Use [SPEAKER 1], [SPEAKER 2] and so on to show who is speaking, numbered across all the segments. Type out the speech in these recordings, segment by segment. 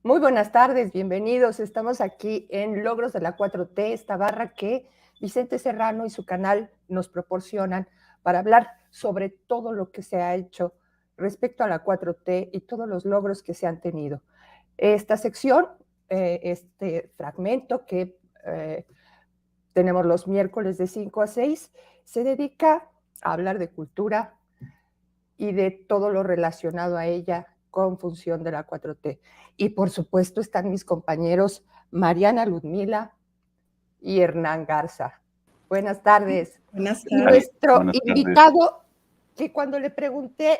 [SPEAKER 1] Muy buenas tardes, bienvenidos. Estamos aquí en Logros de la 4T, esta barra que Vicente Serrano y su canal nos proporcionan para hablar sobre todo lo que se ha hecho respecto a la 4T y todos los logros que se han tenido. Esta sección, este fragmento que tenemos los miércoles de 5 a 6, se dedica a hablar de cultura y de todo lo relacionado a ella con función de la 4T. Y por supuesto están mis compañeros Mariana Ludmila y Hernán Garza. Buenas tardes.
[SPEAKER 2] Buenas
[SPEAKER 1] Y
[SPEAKER 2] tardes.
[SPEAKER 1] nuestro
[SPEAKER 3] Buenas tardes.
[SPEAKER 1] invitado, que cuando le pregunté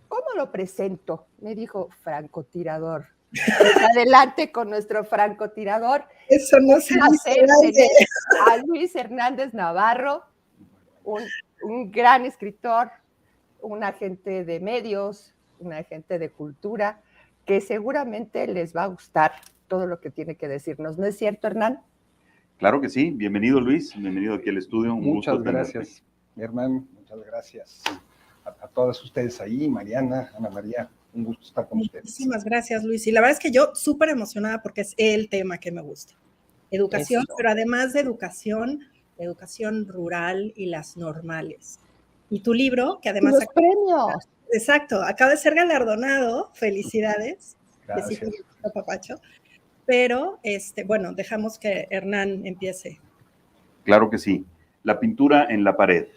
[SPEAKER 1] cómo lo presento, me dijo francotirador. Pues adelante con nuestro francotirador.
[SPEAKER 2] Eso no se dice.
[SPEAKER 1] Tener a Luis Hernández Navarro, un gran escritor, un agente de medios, un agente de cultura, que seguramente les va a gustar todo lo que tiene que decirnos. ¿No es cierto, Hernán?
[SPEAKER 3] Claro que sí. Bienvenido, Luis. Bienvenido aquí al estudio.
[SPEAKER 4] Muchas gracias, Hernán. Muchas gracias a todas ustedes ahí, Mariana, Ana María. Un gusto estar con ustedes.
[SPEAKER 2] Muchísimas gracias, Luis. Y la verdad es que yo súper emocionada porque es el tema que me gusta. Educación, eso. Pero además de educación rural y las normales. Y tu libro, que además...
[SPEAKER 1] ¡Los premios!
[SPEAKER 2] Exacto, acaba de ser galardonado. Felicidades.
[SPEAKER 4] Gracias.
[SPEAKER 2] Besito, papacho. Pero, bueno, dejamos que Hernán empiece.
[SPEAKER 3] Claro que sí. La pintura en la pared.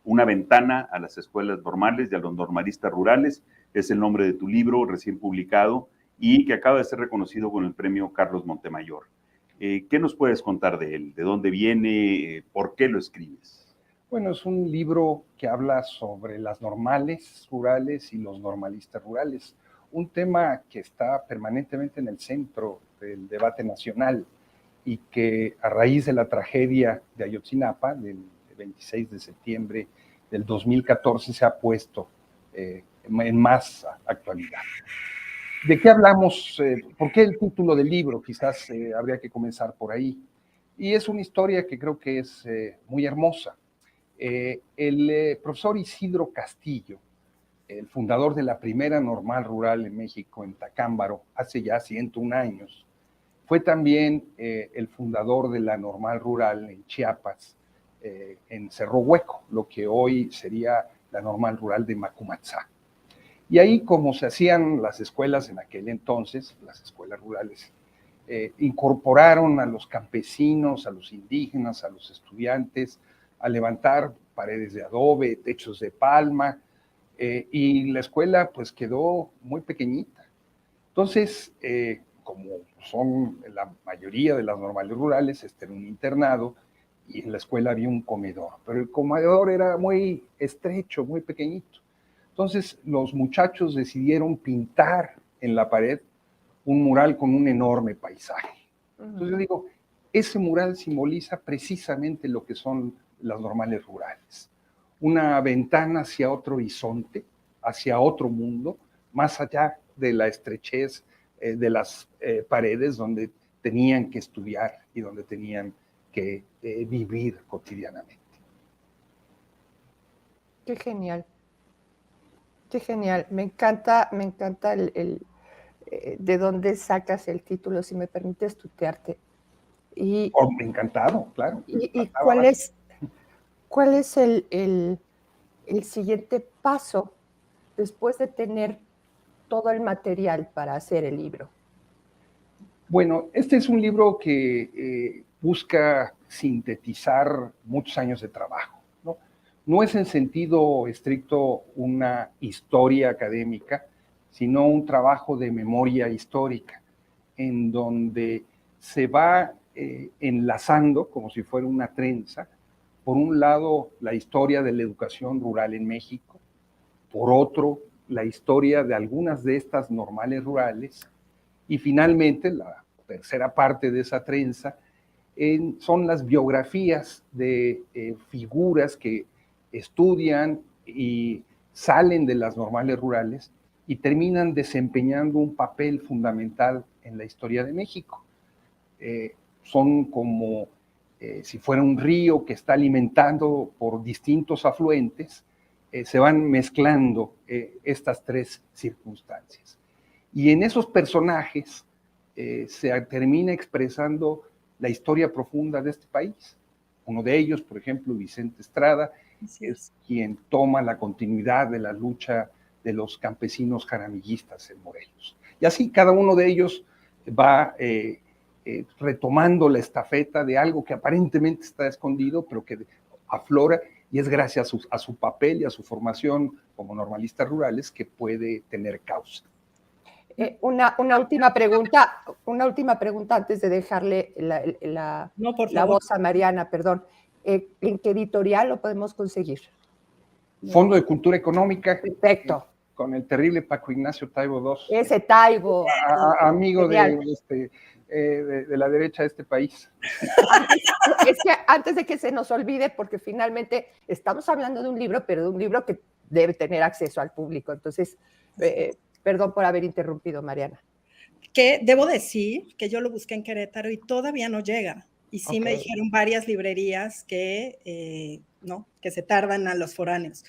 [SPEAKER 3] Una ventana a las escuelas normales y a los normalistas rurales. Es el nombre de tu libro recién publicado y que acaba de ser reconocido con el premio Carlos Montemayor. ¿Qué nos puedes contar de él? ¿De dónde viene? ¿Por qué lo escribes?
[SPEAKER 4] Bueno, es un libro que habla sobre las normales rurales y los normalistas rurales. Un tema que está permanentemente en el centro del debate nacional y que a raíz de la tragedia de Ayotzinapa, del 26 de septiembre del 2014, se ha puesto en más actualidad. ¿De qué hablamos? ¿Por qué el título del libro? Quizás habría que comenzar por ahí. Y es una historia que creo que es muy hermosa. El profesor Isidro Castillo, el fundador de la primera normal rural en México, en Tacámbaro, hace ya 101 años, fue también el fundador de la normal rural en Chiapas, en Cerro Hueco, lo que hoy sería la normal rural de Macumatzá. Y ahí, como se hacían las escuelas en aquel entonces, las escuelas rurales, incorporaron a los campesinos, a los indígenas, a los estudiantes, a levantar paredes de adobe, techos de palma, y la escuela pues quedó muy pequeñita. Entonces, como son la mayoría de las normales rurales, era un internado, y en la escuela había un comedor, pero el comedor era muy estrecho, muy pequeñito. Entonces los muchachos decidieron pintar en la pared un mural con un enorme paisaje. Entonces yo digo, ese mural simboliza precisamente lo que son las normales rurales. Una ventana hacia otro horizonte, hacia otro mundo, más allá de la estrechez de las paredes donde tenían que estudiar y donde tenían que vivir cotidianamente.
[SPEAKER 1] Qué genial. Qué genial. Me encanta de dónde sacas el título, si me permites tutearte. Y,
[SPEAKER 4] encantado, claro.
[SPEAKER 1] ¿Y cuál es el siguiente paso después de tener todo el material para hacer el libro?
[SPEAKER 4] Bueno, este es un libro que busca sintetizar muchos años de trabajo, ¿no? No es en sentido estricto una historia académica, sino un trabajo de memoria histórica, en donde se va enlazando, como si fuera una trenza, por un lado la historia de la educación rural en México, por otro la historia de algunas de estas normales rurales, y finalmente la tercera parte de esa trenza son las biografías de figuras que estudian y salen de las normales rurales y terminan desempeñando un papel fundamental en la historia de México. Son como si fuera un río que está alimentando por distintos afluentes, se van mezclando estas tres circunstancias. Y en esos personajes se termina expresando la historia profunda de este país. Uno de ellos, por ejemplo, Vicente Estrada, es quien toma la continuidad de la lucha de los campesinos jaramillistas en Morelos. Y así cada uno de ellos va retomando la estafeta de algo que aparentemente está escondido, pero que aflora, y es gracias a su papel y a su formación como normalistas rurales que puede tener causa.
[SPEAKER 1] Una última pregunta antes de dejarle la voz a Mariana, perdón. ¿En qué editorial lo podemos conseguir?
[SPEAKER 4] Fondo de Cultura Económica.
[SPEAKER 1] Perfecto.
[SPEAKER 4] Con el terrible Paco Ignacio Taibo II.
[SPEAKER 1] Ese Taibo.
[SPEAKER 4] Amigo de la derecha de este país.
[SPEAKER 1] Es que antes de que se nos olvide, porque finalmente estamos hablando de un libro, pero de un libro que debe tener acceso al público. Entonces, perdón por haber interrumpido, Mariana.
[SPEAKER 2] Que debo decir que yo lo busqué en Querétaro y todavía no llega. Y sí me dijeron varias librerías que, no, que se tardan a los foráneos.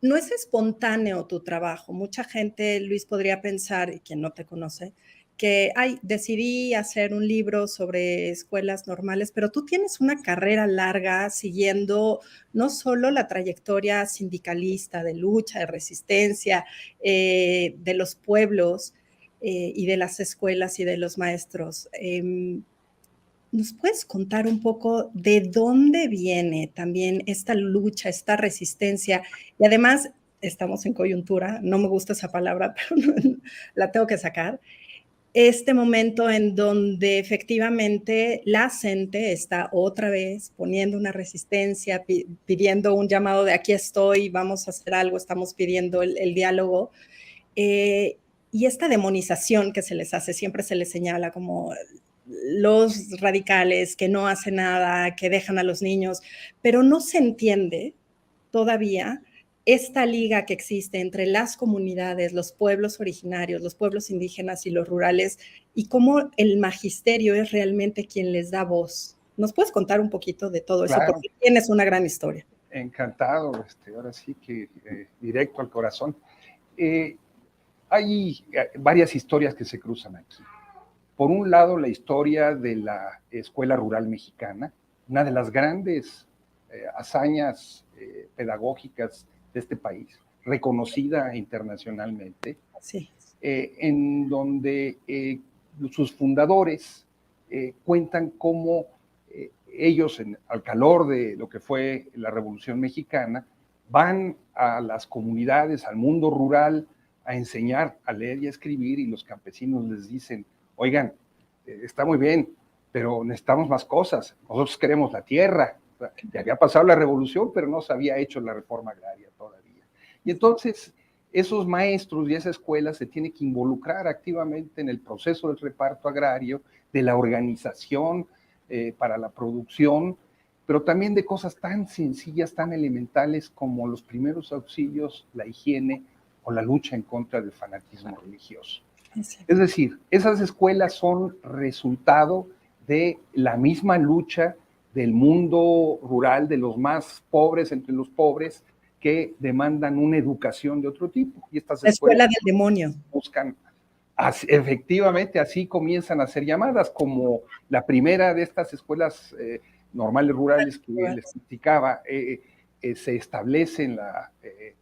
[SPEAKER 2] No es espontáneo tu trabajo. Mucha gente, Luis, podría pensar, y quien no te conoce, que decidí hacer un libro sobre escuelas normales, pero tú tienes una carrera larga siguiendo no solo la trayectoria sindicalista, de lucha, de resistencia, de los pueblos y de las escuelas y de los maestros. ¿Nos puedes contar un poco de dónde viene también esta lucha, esta resistencia? Y además, estamos en coyuntura, no me gusta esa palabra, pero la tengo que sacar. Este momento en donde efectivamente la gente está otra vez poniendo una resistencia, pidiendo un llamado de aquí estoy, vamos a hacer algo, estamos pidiendo el diálogo. Y esta demonización que se les hace, siempre se les señala como los radicales que no hacen nada, que dejan a los niños, pero no se entiende todavía esta liga que existe entre las comunidades, los pueblos originarios, los pueblos indígenas y los rurales, y cómo el magisterio es realmente quien les da voz. ¿Nos puedes contar un poquito de todo eso?
[SPEAKER 4] Claro.
[SPEAKER 2] Porque tienes una gran historia.
[SPEAKER 4] Encantado, ahora sí que directo al corazón. Hay varias historias que se cruzan aquí. Por un lado, la historia de la escuela rural mexicana, una de las grandes hazañas pedagógicas de este país, reconocida internacionalmente,
[SPEAKER 2] Sí.
[SPEAKER 4] En donde sus fundadores cuentan cómo ellos, al calor de lo que fue la Revolución Mexicana, van a las comunidades, al mundo rural, a enseñar a leer y a escribir, y los campesinos les dicen: oigan, está muy bien, pero necesitamos más cosas, nosotros queremos la tierra. Ya había pasado la revolución, pero no se había hecho la reforma agraria todavía. Y entonces esos maestros y esa escuela se tienen que involucrar activamente en el proceso del reparto agrario, de la organización para la producción, pero también de cosas tan sencillas, tan elementales como los primeros auxilios, la higiene o la lucha en contra del fanatismo religioso. Es decir, esas escuelas son resultado de la misma lucha del mundo rural, de los más pobres entre los pobres, que demandan una educación de otro tipo. Y estas
[SPEAKER 2] escuela del demonio.
[SPEAKER 4] Buscan, efectivamente, así comienzan a ser llamadas, como la primera de estas escuelas normales rurales que les criticaba, se establece en la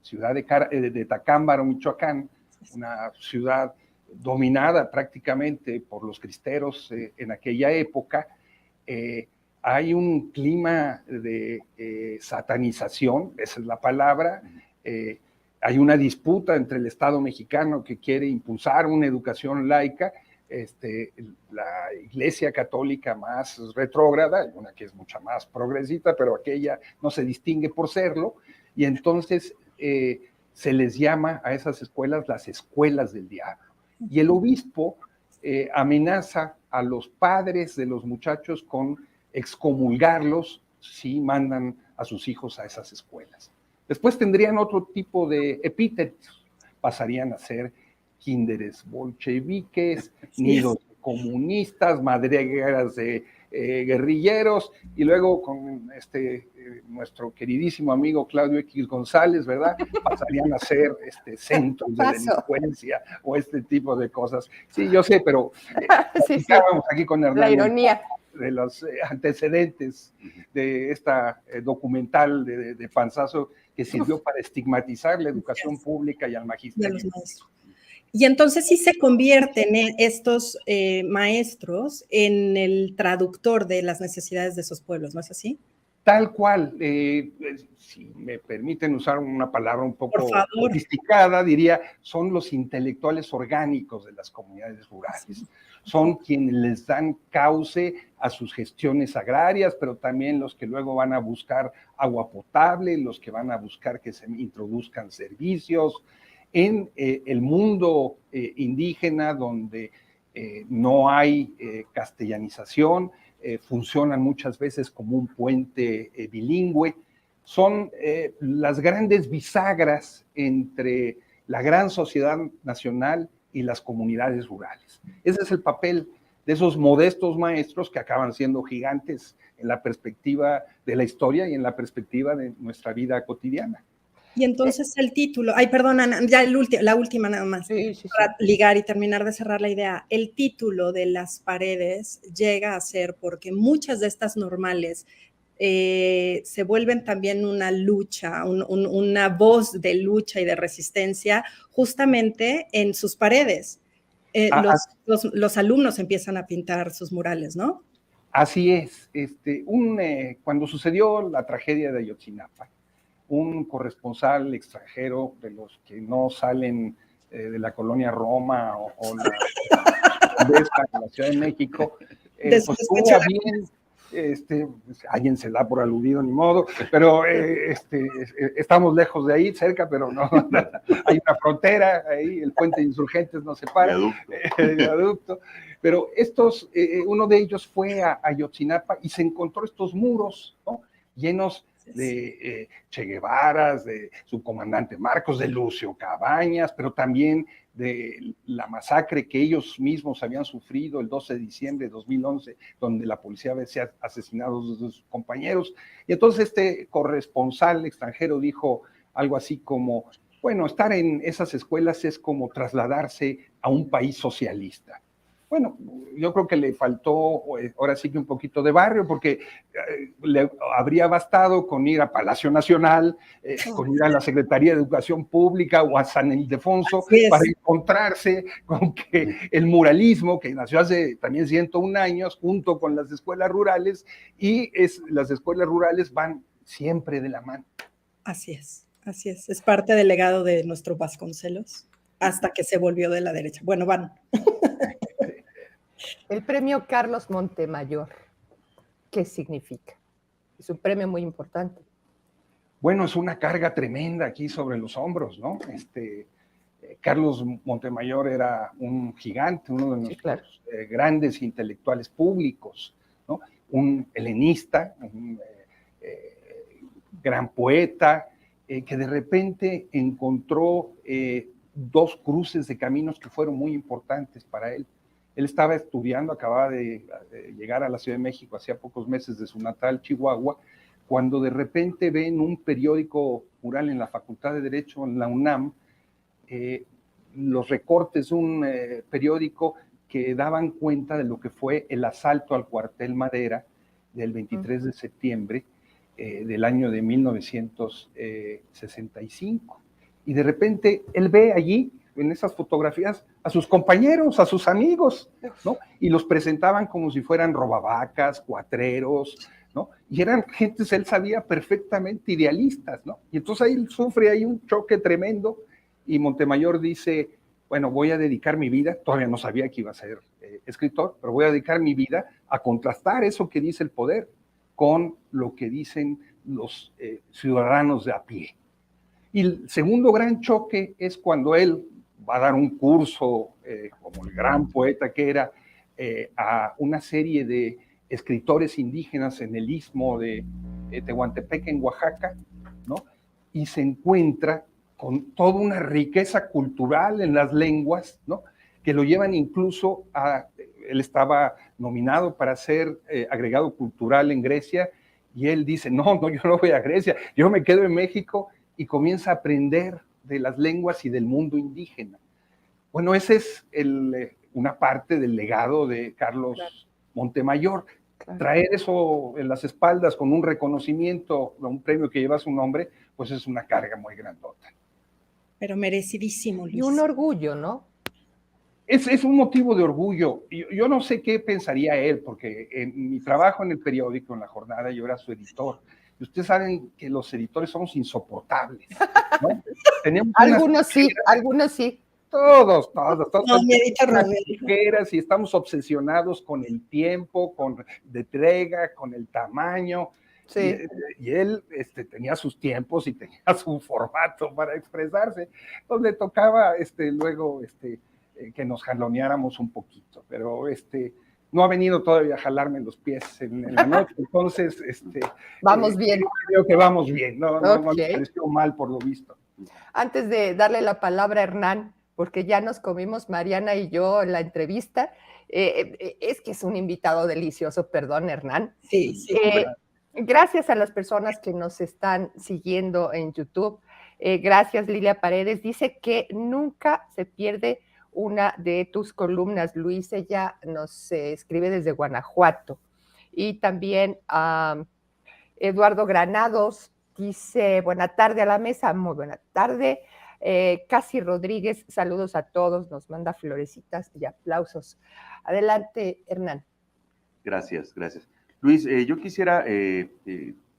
[SPEAKER 4] ciudad de Tacámbaro, Michoacán, una ciudad dominada prácticamente por los cristeros en aquella época. Hay un clima de satanización, esa es la palabra. Hay una disputa entre el Estado mexicano, que quiere impulsar una educación laica, la Iglesia Católica más retrógrada, una que es mucha más progresista, pero aquella no se distingue por serlo, y entonces se les llama a esas escuelas las escuelas del diablo. Y el obispo amenaza a los padres de los muchachos con excomulgarlos si mandan a sus hijos a esas escuelas. Después tendrían otro tipo de epítetos, pasarían a ser kinderes bolcheviques, nidos comunistas, madrigueras de guerrilleros, y luego con nuestro queridísimo amigo Claudio X González, ¿verdad? Pasarían a ser centros de delincuencia o este tipo de cosas. Sí, yo sé, pero
[SPEAKER 1] sí,
[SPEAKER 4] platicábamos aquí con Hernán
[SPEAKER 1] la ironía
[SPEAKER 4] de los antecedentes de esta documental de Panzazo, que sirvió para estigmatizar la educación pública y al
[SPEAKER 2] de
[SPEAKER 4] magisterio.
[SPEAKER 2] los maestros. Y entonces sí se convierten estos maestros en el traductor de las necesidades de esos pueblos, ¿no es así?
[SPEAKER 4] Tal cual, si me permiten usar una palabra un poco sofisticada, diría, son los intelectuales orgánicos de las comunidades rurales. Son quienes les dan cauce a sus gestiones agrarias, pero también los que luego van a buscar agua potable, los que van a buscar que se introduzcan servicios en el mundo indígena donde no hay castellanización. Funcionan muchas veces como un puente bilingüe, son las grandes bisagras entre la gran sociedad nacional y las comunidades rurales. Ese es el papel de esos modestos maestros que acaban siendo gigantes en la perspectiva de la historia y en la perspectiva de nuestra vida cotidiana.
[SPEAKER 2] Y entonces el título, perdona, ya la última nada más, para ligar y terminar de cerrar la idea, el título de Las Paredes llega a ser porque muchas de estas normales se vuelven también una lucha, una voz de lucha y de resistencia justamente en sus paredes. Los alumnos empiezan a pintar sus murales, ¿no?
[SPEAKER 4] Así es. Cuando sucedió la tragedia de Ayotzinapa, un corresponsal extranjero de los que no salen de la colonia Roma o la Ciudad de México, pues tuvo a bien, alguien se da por aludido, ni modo, pero estamos lejos de ahí, cerca, pero no, hay una frontera ahí, el puente de Insurgentes nos separa, el viaducto, pero uno de ellos fue a Ayotzinapa y se encontró estos muros, ¿no? Llenos de Che Guevaras, de su comandante Marcos, de Lucio Cabañas, pero también de la masacre que ellos mismos habían sufrido el 12 de diciembre de 2011, donde la policía había asesinado a sus compañeros. Y entonces este corresponsal extranjero dijo algo así como, bueno, estar en esas escuelas es como trasladarse a un país socialista. Bueno, yo creo que le faltó ahora sí que un poquito de barrio, porque le habría bastado con ir a Palacio Nacional, con ir a la Secretaría de Educación Pública o a San Ildefonso para encontrarse con que el muralismo, que nació hace también 101 años, junto con las escuelas rurales, y las escuelas rurales van siempre de la mano.
[SPEAKER 2] Así es parte del legado de nuestro Vasconcelos, hasta que se volvió de la derecha. Bueno, van.
[SPEAKER 1] El premio Carlos Montemayor, ¿qué significa? Es un premio muy importante.
[SPEAKER 4] Bueno, es una carga tremenda aquí sobre los hombros, ¿no? Carlos Montemayor era un gigante, uno de nuestros grandes intelectuales públicos, ¿no? Un helenista, un gran poeta, que de repente encontró dos cruces de caminos que fueron muy importantes para él. Él estaba estudiando, acababa de llegar a la Ciudad de México hacía pocos meses de su natal Chihuahua, cuando de repente ve en un periódico mural en la Facultad de Derecho, en la UNAM, los recortes de un periódico que daban cuenta de lo que fue el asalto al cuartel Madera del 23 de septiembre del año de 1965. Y de repente él ve allí, en esas fotografías, a sus compañeros, a sus amigos, ¿no? Y los presentaban como si fueran robavacas, cuatreros, ¿no? Y eran gentes, él sabía perfectamente, idealistas, ¿no? Y entonces ahí sufre ahí un choque tremendo y Montemayor dice, bueno, voy a dedicar mi vida, todavía no sabía que iba a ser escritor, pero voy a dedicar mi vida a contrastar eso que dice el poder con lo que dicen los ciudadanos de a pie. Y el segundo gran choque es cuando él va a dar un curso, como el gran poeta que era, a una serie de escritores indígenas en el istmo de Tehuantepec, en Oaxaca, ¿no? Y se encuentra con toda una riqueza cultural en las lenguas, ¿no? que lo llevan incluso a, él estaba nominado para ser agregado cultural en Grecia, y él dice, no, yo no voy a Grecia, yo me quedo en México, y comienza a aprender de las lenguas y del mundo indígena. Bueno, ese es una parte del legado de Carlos Montemayor. Traer eso en las espaldas con un reconocimiento, un premio que lleva su nombre, pues es una carga muy grandota.
[SPEAKER 2] Pero merecidísimo, Luis.
[SPEAKER 1] Y un orgullo, ¿no?
[SPEAKER 4] Es un motivo de orgullo. Yo no sé qué pensaría él, porque en mi trabajo en el periódico, en La Jornada, yo era su editor. Y ustedes saben que los editores somos insoportables, ¿no? Tenemos
[SPEAKER 1] algunos sí, algunos sí.
[SPEAKER 4] Todos.
[SPEAKER 2] No, mi editor
[SPEAKER 4] y estamos obsesionados con el tiempo, de entrega, con el tamaño. Sí. Y él tenía sus tiempos y tenía su formato para expresarse. Entonces le tocaba luego que nos jaloneáramos un poquito, pero no ha venido todavía a jalarme los pies en la noche, entonces
[SPEAKER 1] vamos bien.
[SPEAKER 4] Creo que vamos bien, no me pareció mal por lo visto.
[SPEAKER 1] Antes de darle la palabra a Hernán, porque ya nos comimos Mariana y yo la entrevista, es que es un invitado delicioso, perdón, Hernán.
[SPEAKER 2] Sí.
[SPEAKER 1] Gracias a las personas que nos están siguiendo en YouTube. Gracias, Lilia Paredes. Dice que nunca se pierde una de tus columnas, Luis. Ella nos escribe desde Guanajuato. Y también Eduardo Granados dice, buena tarde a la mesa, muy buena tarde. Casi Rodríguez, saludos a todos, nos manda florecitas y aplausos. Adelante, Hernán.
[SPEAKER 3] Gracias. Luis, yo quisiera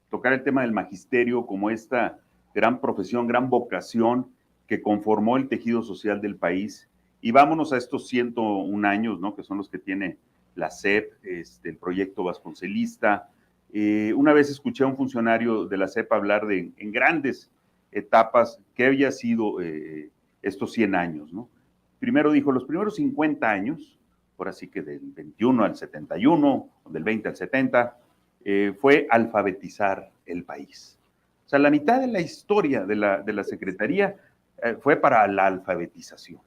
[SPEAKER 3] tocar el tema del magisterio como esta gran profesión, gran vocación que conformó el tejido social del país. Y vámonos a estos 101 años, ¿no? Que son los que tiene la SEP, el proyecto vasconcelista. Una vez escuché a un funcionario de la SEP hablar en grandes etapas que había sido estos 100 años, ¿no? Primero dijo, los primeros 50 años, por así que del 21 al 71, o del 20 al 70, fue alfabetizar el país. O sea, la mitad de la historia de la Secretaría fue para la alfabetización.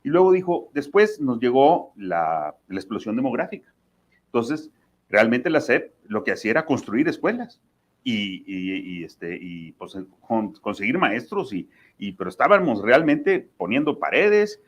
[SPEAKER 3] Y luego dijo, después nos llegó la explosión demográfica. Entonces, realmente la SEP lo que hacía era construir escuelas y pues, conseguir maestros, pero estábamos realmente poniendo paredes,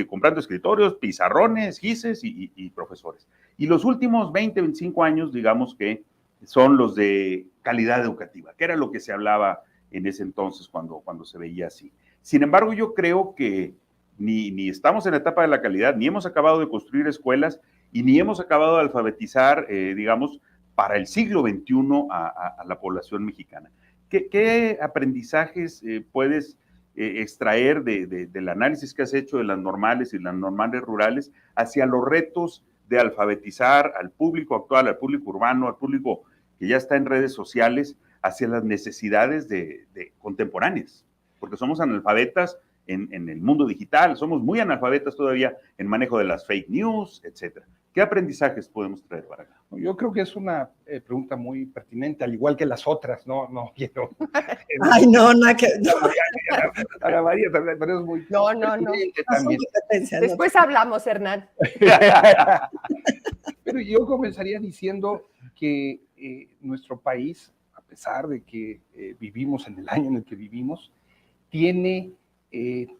[SPEAKER 3] comprando escritorios, pizarrones, gises y profesores. Y los últimos 20, 25 años, digamos que son los de calidad educativa, que era lo que se hablaba en ese entonces cuando se veía así. Sin embargo, yo creo que ni estamos en la etapa de la calidad, ni hemos acabado de construir escuelas y ni hemos acabado de alfabetizar, digamos, para el siglo XXI a la población mexicana. ¿Qué aprendizajes puedes extraer del análisis que has hecho de las normales y las normales rurales hacia los retos de alfabetizar al público actual, al público urbano, al público que ya está en redes sociales, hacia las necesidades de contemporáneas? Porque somos analfabetas en el mundo digital, somos muy analfabetas todavía en manejo de las fake news, etcétera. ¿Qué aprendizajes podemos traer para acá?
[SPEAKER 4] Yo creo que es una pregunta muy pertinente, al igual que las otras, no quiero...
[SPEAKER 2] Ay, no, que...
[SPEAKER 4] Ana María también, pero es muy...
[SPEAKER 1] No.
[SPEAKER 4] También.
[SPEAKER 1] Después hablamos, Hernán.
[SPEAKER 4] Pero yo comenzaría diciendo que nuestro país, a pesar de que vivimos en el año en el que vivimos, tiene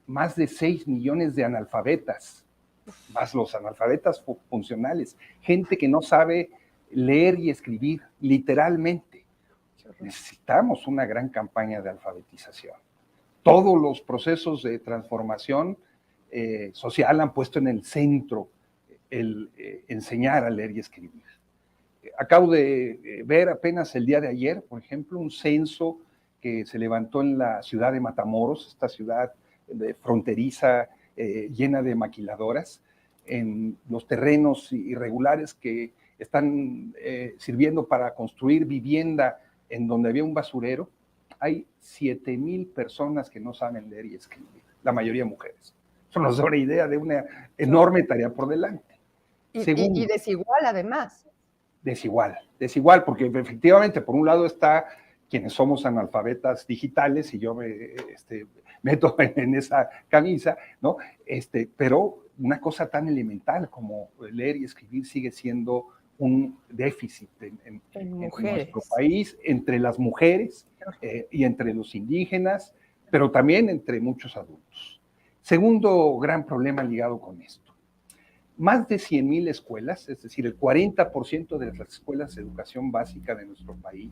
[SPEAKER 4] más de 6 millones de analfabetas, más los analfabetas funcionales, gente que no sabe leer y escribir, literalmente. Necesitamos una gran campaña de alfabetización. Todos los procesos de transformación social han puesto en el centro el enseñar a leer y escribir. Acabo de ver apenas el día de ayer, por ejemplo, un censo que se levantó en la ciudad de Matamoros, esta ciudad fronteriza llena de maquiladoras, en los terrenos irregulares que están sirviendo para construir vivienda en donde había un basurero. Hay 7,000 personas que no saben leer y escribir, la mayoría mujeres. Eso nos da una idea de una enorme tarea por delante.
[SPEAKER 1] Y desigual, además.
[SPEAKER 4] Desigual, porque efectivamente, por un lado está quienes somos analfabetas digitales, y yo me meto en esa camisa, ¿no? Pero una cosa tan elemental como leer y escribir sigue siendo un déficit en nuestro país, entre las mujeres y entre los indígenas, pero también entre muchos adultos. Segundo gran problema ligado con esto. Más de 100,000 escuelas, es decir, el 40% de las escuelas de educación básica de nuestro país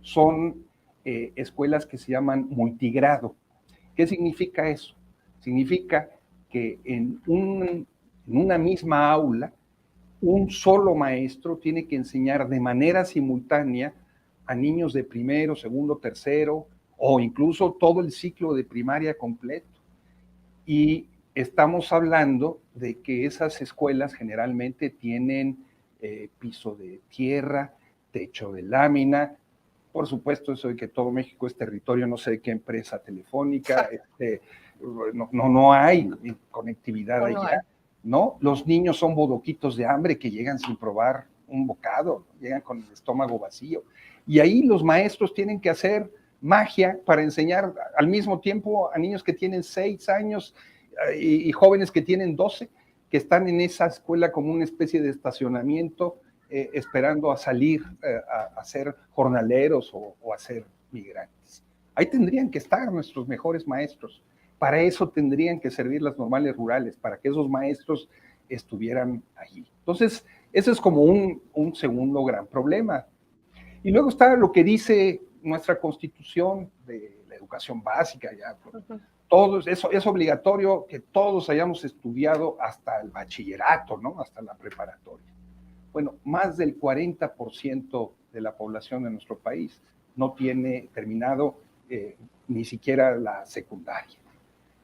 [SPEAKER 4] son escuelas que se llaman multigrado. ¿Qué significa eso? Significa que en una misma aula, un solo maestro tiene que enseñar de manera simultánea a niños de primero, segundo, tercero, o incluso todo el ciclo de primaria completo. Y estamos hablando de que esas escuelas generalmente tienen piso de tierra, techo de lámina. Por supuesto, eso de que todo México es territorio, no sé de qué empresa telefónica, no hay conectividad allá, ¿no? Los niños son bodoquitos de hambre que llegan sin probar un bocado, llegan con el estómago vacío. Y ahí los maestros tienen que hacer magia para enseñar al mismo tiempo a niños que tienen 6 años y jóvenes que tienen 12, que están en esa escuela como una especie de estacionamiento, esperando a salir a ser jornaleros o a ser migrantes. Ahí tendrían que estar nuestros mejores maestros. Para eso tendrían que servir las normales rurales, para que esos maestros estuvieran allí. Entonces, ese es como un segundo gran problema. Y luego está lo que dice nuestra Constitución de la educación básica. Ya, todos, eso es obligatorio que todos hayamos estudiado hasta el bachillerato, ¿no? Hasta la preparatoria. Bueno, más del 40% de la población de nuestro país no tiene terminado ni siquiera la secundaria.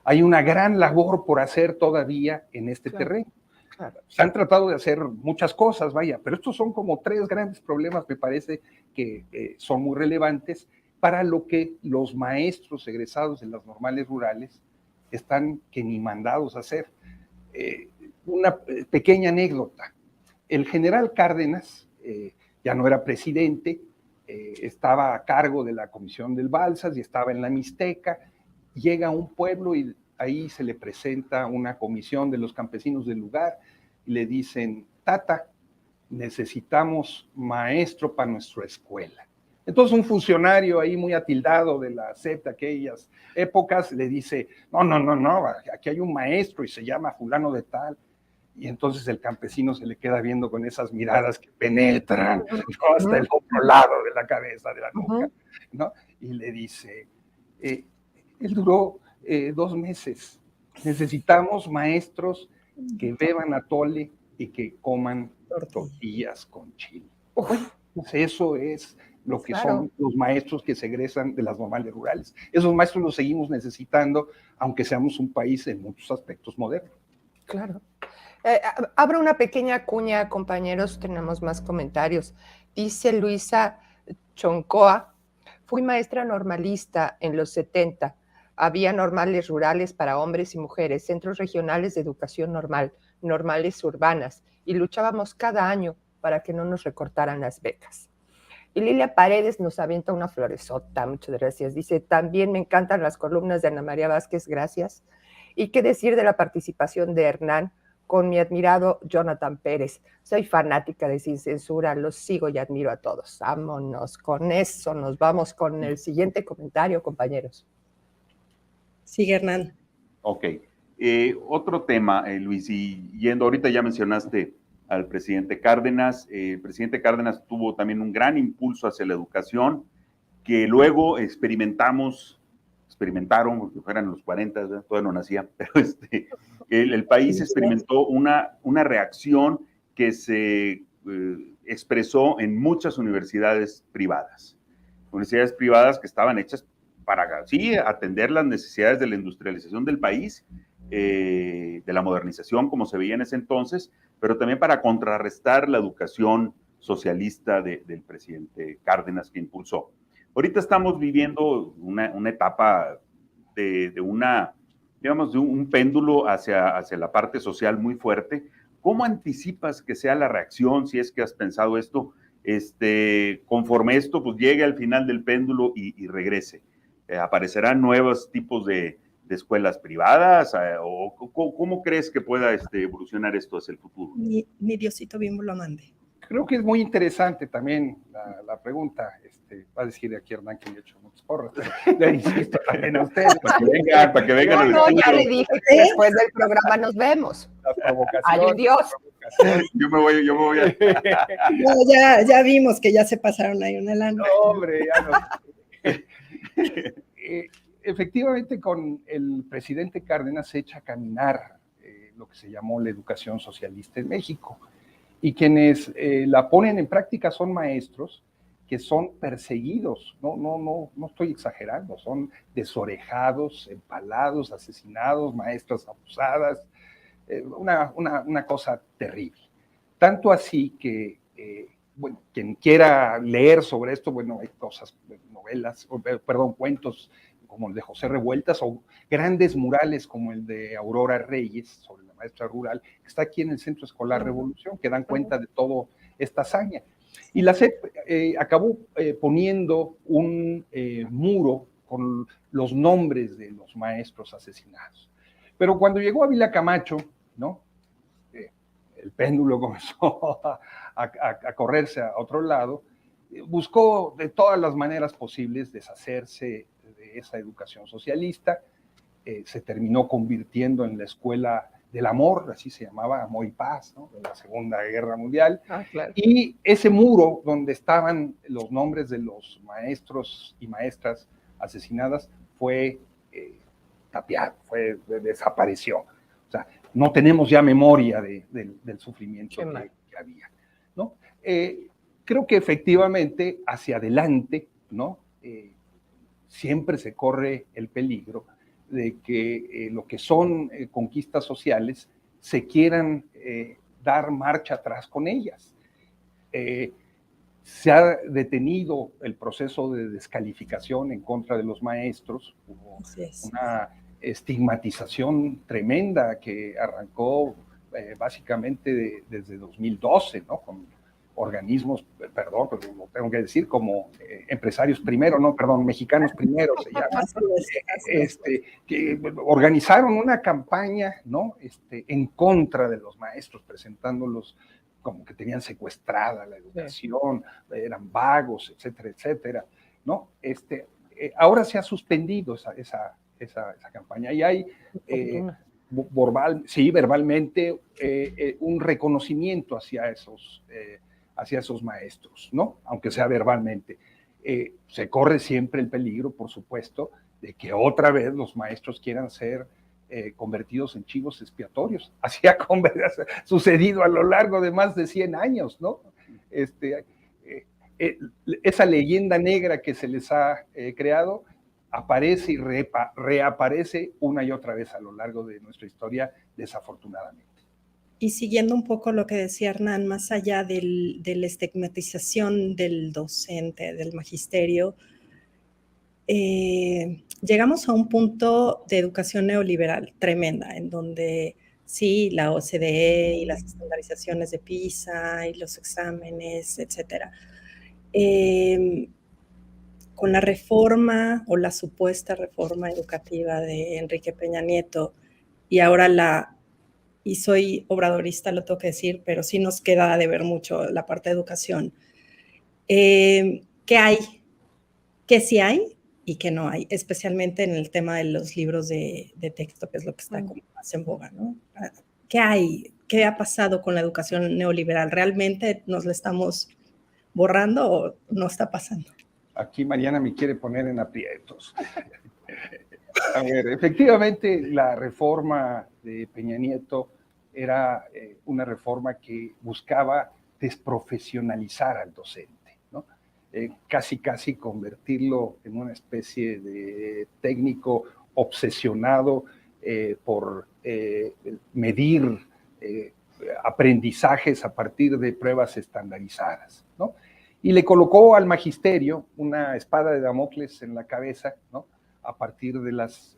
[SPEAKER 4] Hay una gran labor por hacer todavía en este terreno. Claro. Se han tratado de hacer muchas cosas, vaya, pero estos son como 3 grandes problemas, me parece, que son muy relevantes para lo que los maestros egresados de las normales rurales están que ni mandados a hacer. Una pequeña anécdota. El general Cárdenas ya no era presidente, estaba a cargo de la Comisión del Balsas y estaba en la Mixteca. Llega a un pueblo y ahí se le presenta una comisión de los campesinos del lugar y le dicen: Tata, necesitamos maestro para nuestra escuela. Entonces un funcionario ahí muy atildado de la SEP de aquellas épocas le dice: no, aquí hay un maestro y se llama fulano de tal. Y entonces el campesino se le queda viendo con esas miradas que penetran, ¿no? Hasta el otro lado de la cabeza, de la nuca, ¿no? Y le dice: él duró 2 meses. Necesitamos maestros que beban atole y que coman tortillas con chile. Bueno, pues eso es lo que son los maestros que se egresan de las normales rurales. Esos maestros los seguimos necesitando, aunque seamos un país en muchos aspectos moderno.
[SPEAKER 1] Claro. Abro una pequeña cuña, compañeros, tenemos más comentarios. Dice Luisa Choncoa: fui maestra normalista en los 70. Había normales rurales para hombres y mujeres, centros regionales de educación normal, normales urbanas, y luchábamos cada año para que no nos recortaran las becas. Y Lilia Paredes nos avienta una floresota, muchas gracias. Dice: también me encantan las columnas de Ana María Vázquez, gracias. Y qué decir de la participación de Hernán con mi admirado Jonathan Pérez. Soy fanática de Sin Censura, los sigo y admiro a todos. Vámonos, con eso nos vamos con el siguiente comentario, compañeros.
[SPEAKER 2] Sigue, Hernán.
[SPEAKER 3] Ok. Otro tema, Luis, y yendo, ahorita ya mencionaste al presidente Cárdenas. El presidente Cárdenas tuvo también un gran impulso hacia la educación, que luego experimentaron, porque eran los 40, ¿verdad? Todavía no nacía, pero el país experimentó una reacción que se expresó en muchas universidades privadas que estaban hechas para, sí, atender las necesidades de la industrialización del país, de la modernización como se veía en ese entonces, pero también para contrarrestar la educación socialista del presidente Cárdenas que impulsó. Ahorita estamos viviendo una etapa de un péndulo hacia la parte social muy fuerte. ¿Cómo anticipas que sea la reacción, si es que has pensado esto, conforme esto pues llegue al final del péndulo y regrese? Aparecerán nuevos tipos de de escuelas privadas? ¿O cómo crees que pueda evolucionar esto hacia el futuro?
[SPEAKER 2] Ni Diosito Bimbo lo mande.
[SPEAKER 4] Creo que es muy interesante también la pregunta. Va a decir aquí Hernán que le he hecho muchas porras. Le insisto también a ustedes.
[SPEAKER 3] Para que vengan.
[SPEAKER 1] No, ya le dije que después del programa nos vemos.
[SPEAKER 4] Las provocaciones.
[SPEAKER 1] Hay un Dios.
[SPEAKER 3] Yo me voy a...
[SPEAKER 2] No, ya vimos que ya se pasaron ahí una lana.
[SPEAKER 4] No, hombre, ya no. Efectivamente, con el presidente Cárdenas se echa a caminar lo que se llamó la educación socialista en México. Y quienes la ponen en práctica son maestros que son perseguidos, no estoy exagerando, son desorejados, empalados, asesinados, maestras abusadas, una cosa terrible. Tanto así que, bueno, quien quiera leer sobre esto, bueno, hay cosas, novelas, cuentos como el de José Revueltas o grandes murales como el de Aurora Reyes sobre la maestra rural, que está aquí en el Centro Escolar Revolución, que dan cuenta de toda esta hazaña. Y la SEP acabó poniendo un muro con los nombres de los maestros asesinados. Pero cuando llegó Ávila Camacho, ¿no? El péndulo comenzó a correrse a otro lado, buscó de todas las maneras posibles deshacerse de esa educación socialista, se terminó convirtiendo en la escuela del amor, así se llamaba, Amor y Paz, ¿no? De la Segunda Guerra Mundial.
[SPEAKER 1] Claro.
[SPEAKER 4] Y ese muro donde estaban los nombres de los maestros y maestras asesinadas fue tapiado, desapareció. O sea, no tenemos ya memoria del sufrimiento que había, ¿no? Creo que efectivamente hacia adelante, ¿no? Siempre se corre el peligro de que lo que son conquistas sociales se quieran dar marcha atrás con ellas. Se ha detenido el proceso de descalificación en contra de los maestros, hubo una estigmatización tremenda que arrancó básicamente desde 2012, ¿no? Con organismos, perdón, pero lo tengo que decir, como empresarios primero, no, perdón, mexicanos primero se llama, que organizaron una campaña, ¿no? En contra de los maestros, presentándolos como que tenían secuestrada la educación, eran vagos, etcétera, etcétera, ¿no? Ahora se ha suspendido esa campaña y hay verbalmente un reconocimiento hacia esos maestros, ¿no? Aunque sea verbalmente. Se corre siempre el peligro, por supuesto, de que otra vez los maestros quieran ser convertidos en chivos expiatorios. Así ha sucedido a lo largo de más de 100 años, ¿no? Esa leyenda negra que se les ha creado aparece y reaparece una y otra vez a lo largo de nuestra historia, desafortunadamente.
[SPEAKER 2] Y siguiendo un poco lo que decía Hernán, más allá de la estigmatización del docente, del magisterio, llegamos a un punto de educación neoliberal tremenda, en donde sí, la OCDE y las estandarizaciones de PISA y los exámenes, etcétera. Con la reforma o la supuesta reforma educativa de Enrique Peña Nieto y ahora y soy obradorista, lo tengo que decir, pero sí nos queda de ver mucho la parte de educación. ¿Qué hay? ¿Qué sí hay y qué no hay? Especialmente en el tema de los libros de texto, que es lo que está como más en boga, ¿no? ¿Qué hay? ¿Qué ha pasado con la educación neoliberal? ¿Realmente nos la estamos borrando o no está pasando?
[SPEAKER 4] Aquí Mariana me quiere poner en aprietos. A ver, efectivamente, la reforma de Peña Nieto era una reforma que buscaba desprofesionalizar al docente, ¿no? Casi convertirlo en una especie de técnico obsesionado por medir aprendizajes a partir de pruebas estandarizadas, ¿no? Y le colocó al magisterio una espada de Damocles en la cabeza, ¿no? A partir de las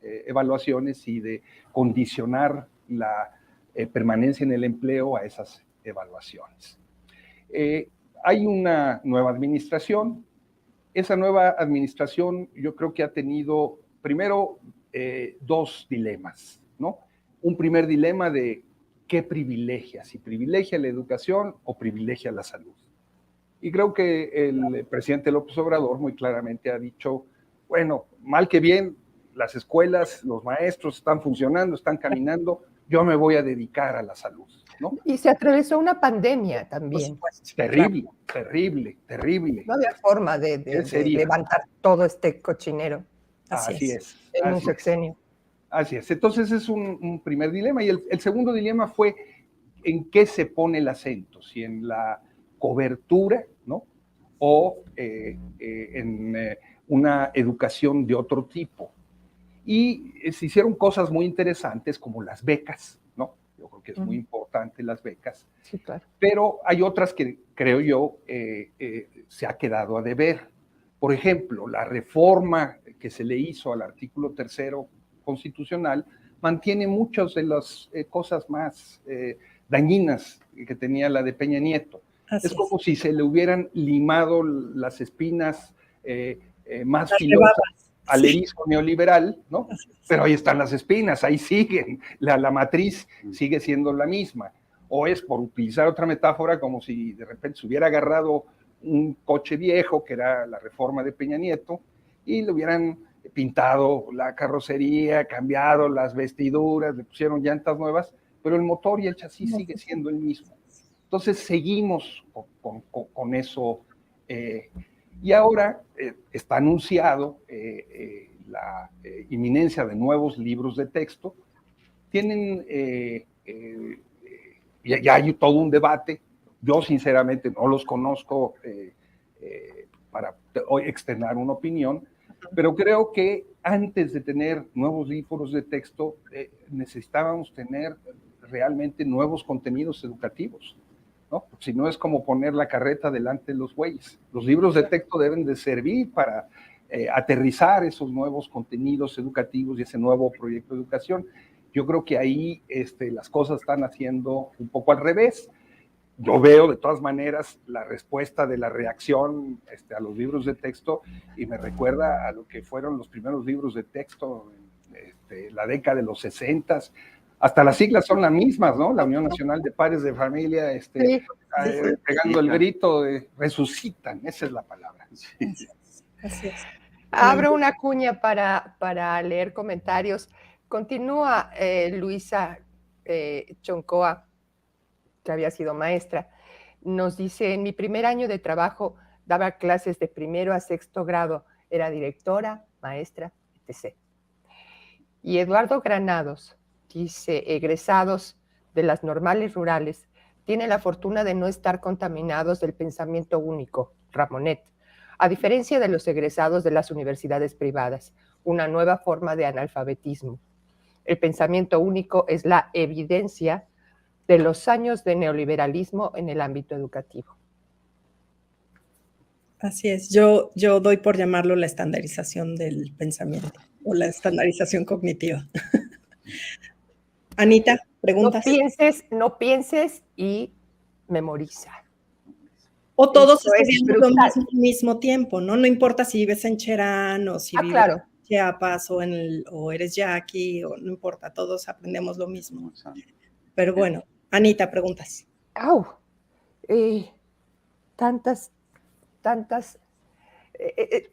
[SPEAKER 4] evaluaciones y de condicionar la permanencia en el empleo a esas evaluaciones. Hay una nueva administración. Esa nueva administración yo creo que ha tenido, primero, dos dilemas, ¿no? Un primer dilema de qué privilegia, si privilegia la educación o privilegia la salud. Y creo que el presidente López Obrador muy claramente ha dicho, bueno, mal que bien, las escuelas, los maestros están funcionando, están caminando, yo me voy a dedicar a la salud, ¿no?
[SPEAKER 1] Y se atravesó una pandemia también.
[SPEAKER 4] Terrible, terrible, terrible.
[SPEAKER 1] No había forma de levantar todo este cochinero
[SPEAKER 4] Así es.
[SPEAKER 1] en un sexenio.
[SPEAKER 4] Así es. Entonces es un primer dilema. Y el segundo dilema fue en qué se pone el acento, si en la cobertura, ¿no? O en una educación de otro tipo. Y se hicieron cosas muy interesantes como las becas, ¿no? Yo creo que es muy importante las becas.
[SPEAKER 1] Sí, claro.
[SPEAKER 4] Pero hay otras que creo yo se ha quedado a deber. Por ejemplo, la reforma que se le hizo al artículo 3º constitucional mantiene muchas de las cosas más dañinas que tenía la de Peña Nieto. Es como si se le hubieran limado las espinas más filosas al erizo neoliberal, ¿no? Pero ahí están las espinas, ahí siguen, la matriz sigue siendo la misma. O es, por utilizar otra metáfora, como si de repente se hubiera agarrado un coche viejo, que era la reforma de Peña Nieto, y le hubieran pintado la carrocería, cambiado las vestiduras, le pusieron llantas nuevas, pero el motor y el chasis sigue siendo el mismo. Entonces seguimos con eso. Y ahora está anunciado la inminencia de nuevos libros de texto. Tienen, ya hay todo un debate. Yo sinceramente no los conozco para hoy externar una opinión, pero creo que antes de tener nuevos libros de texto necesitábamos tener realmente nuevos contenidos educativos, ¿no? Si no es como poner la carreta delante de los bueyes. Los libros de texto deben de servir para aterrizar esos nuevos contenidos educativos y ese nuevo proyecto de educación. Yo creo que ahí las cosas están haciendo un poco al revés. Yo veo de todas maneras la respuesta de la reacción a los libros de texto y me recuerda a lo que fueron los primeros libros de texto en la década de los 60. Hasta las siglas son las mismas, ¿no? La Unión Nacional de Padres de Familia, pegando el grito de resucitan, esa es la palabra.
[SPEAKER 2] Sí. Así es.
[SPEAKER 1] Abro una cuña para leer comentarios. Continúa Luisa Choncoa, que había sido maestra. Nos dice, en mi primer año de trabajo daba clases de 1º a 6º grado. Era directora, maestra, etc. Y Eduardo Granados dice, egresados de las normales rurales, tienen la fortuna de no estar contaminados del pensamiento único, Ramonet, a diferencia de los egresados de las universidades privadas, una nueva forma de analfabetismo. El pensamiento único es la evidencia de los años de neoliberalismo en el ámbito educativo.
[SPEAKER 2] Así es, yo doy por llamarlo la estandarización del pensamiento o la estandarización cognitiva. Anita, preguntas.
[SPEAKER 1] No pienses y memoriza.
[SPEAKER 2] O todos estudiamos lo mismo al mismo tiempo, ¿no? No importa si vives en Cherán o si vives en Chiapas o eres yaqui, o no importa, todos aprendemos lo mismo. Pero bueno, Anita, preguntas.
[SPEAKER 1] Tantas.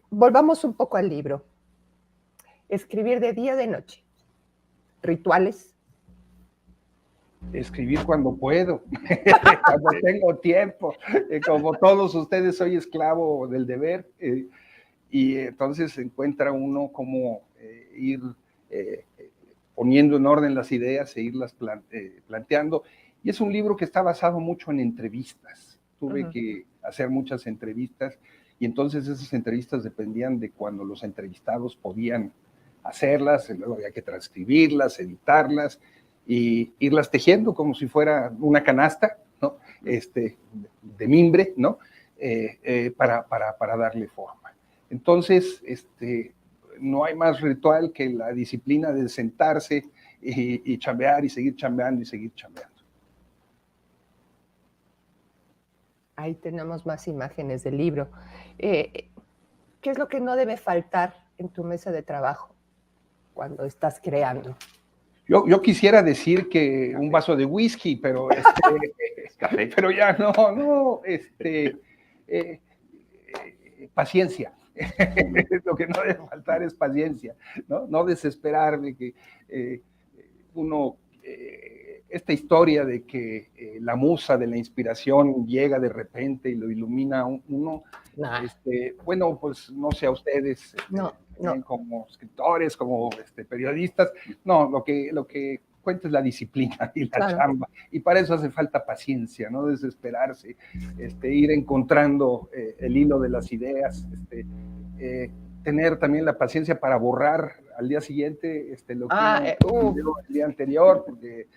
[SPEAKER 1] Volvamos un poco al libro. Escribir de día, de noche. Rituales.
[SPEAKER 4] Escribir cuando puedo, cuando tengo tiempo. Como todos ustedes, soy esclavo del deber. Y entonces encuentra uno cómo ir poniendo en orden las ideas e irlas planteando. Y es un libro que está basado mucho en entrevistas. Tuve que hacer muchas entrevistas y entonces esas entrevistas dependían de cuando los entrevistados podían hacerlas, y luego había que transcribirlas, editarlas y irlas tejiendo como si fuera una canasta, ¿no? De mimbre, ¿no? Para darle forma. Entonces, no hay más ritual que la disciplina de sentarse y chambear y seguir chambeando y seguir chambeando.
[SPEAKER 1] Ahí tenemos más imágenes del libro. ¿Qué es lo que no debe faltar en tu mesa de trabajo cuando estás creando?
[SPEAKER 4] Yo quisiera decir que un vaso de whisky, pero
[SPEAKER 3] Café.
[SPEAKER 4] pero ya no, paciencia. Lo que no debe faltar es paciencia, ¿no? No desesperarme que esta historia de que la musa de la inspiración llega de repente y lo ilumina a uno,
[SPEAKER 1] Nah,
[SPEAKER 4] bueno, pues no sé a ustedes,
[SPEAKER 1] no.
[SPEAKER 4] como escritores, como periodistas, no, lo que cuenta es la disciplina y la
[SPEAKER 1] Claro.
[SPEAKER 4] chamba, y para eso hace falta paciencia, no desesperarse, ir encontrando el hilo de las ideas, tener también la paciencia para borrar al día siguiente lo que uno escribió el día anterior, porque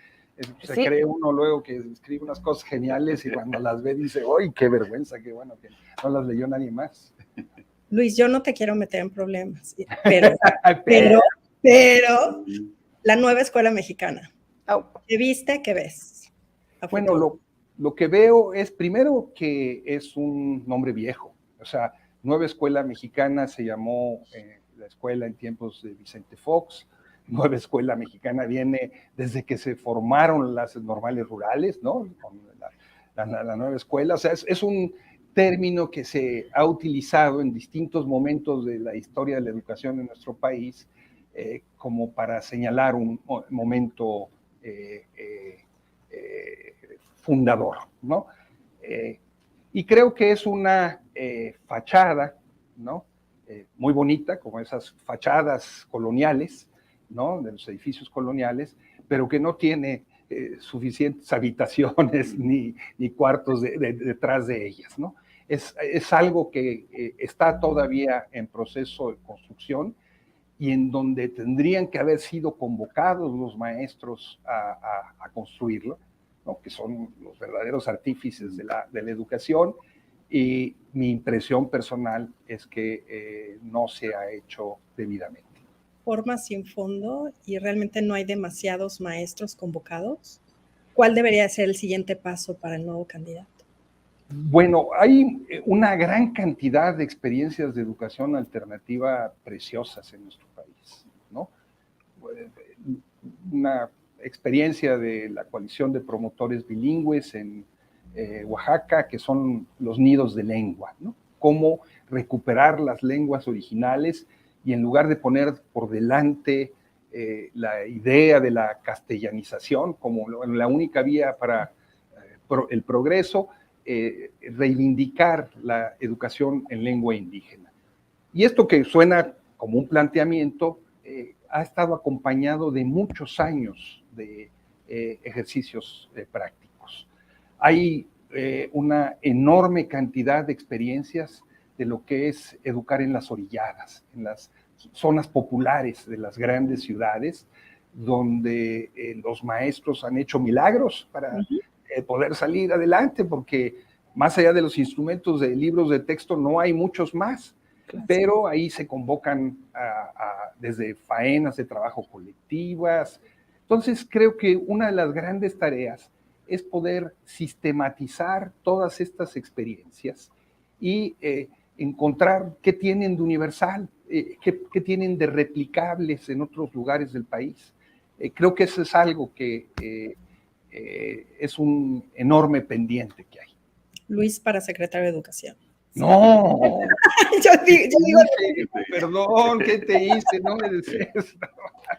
[SPEAKER 4] se cree uno luego que escribe unas cosas geniales y cuando las ve dice, ¡ay, qué vergüenza, qué bueno que no las leyó nadie más!
[SPEAKER 2] Luis, yo no te quiero meter en problemas, pero la nueva escuela mexicana. ¿Qué viste? ¿Qué ves?
[SPEAKER 4] Bueno, lo que veo es, primero, que es un nombre viejo. O sea, Nueva Escuela Mexicana se llamó la escuela en tiempos de Vicente Fox. Nueva Escuela Mexicana viene desde que se formaron las normales rurales, ¿no? Con la nueva escuela. O sea, es un término que se ha utilizado en distintos momentos de la historia de la educación en nuestro país como para señalar un momento fundador, ¿no? Y creo que es una fachada, ¿no? Muy bonita, como esas fachadas coloniales, ¿no? De los edificios coloniales, pero que no tiene suficientes habitaciones ni cuartos detrás de ellas, ¿no? Es algo que está todavía en proceso de construcción y en donde tendrían que haber sido convocados los maestros a construirlo, ¿no? Que son los verdaderos artífices de la educación, y mi impresión personal es que no se ha hecho debidamente.
[SPEAKER 2] ¿Forma sin fondo y realmente no hay demasiados maestros convocados? ¿Cuál debería ser el siguiente paso para el nuevo candidato?
[SPEAKER 4] Bueno, hay una gran cantidad de experiencias de educación alternativa preciosas en nuestro país, ¿no? Una experiencia de la coalición de promotores bilingües en Oaxaca, que son los nidos de lengua, ¿no? Cómo recuperar las lenguas originales y en lugar de poner por delante la idea de la castellanización como la única vía para el progreso, reivindicar la educación en lengua indígena. Y esto, que suena como un planteamiento, ha estado acompañado de muchos años de ejercicios prácticos. Hay una enorme cantidad de experiencias de lo que es educar en las orilladas, en las zonas populares de las grandes ciudades, donde los maestros han hecho milagros para poder salir adelante, porque más allá de los instrumentos de libros de texto no hay muchos más, pero ahí se convocan desde faenas de trabajo colectivas. Entonces creo que una de las grandes tareas es poder sistematizar todas estas experiencias y encontrar qué tienen de universal, qué tienen de replicables en otros lugares del país. Creo que eso es algo que es un enorme pendiente que hay.
[SPEAKER 2] Luis para secretario de Educación.
[SPEAKER 4] No.
[SPEAKER 2] yo digo,
[SPEAKER 4] perdón, ¿qué te hice? No me desees.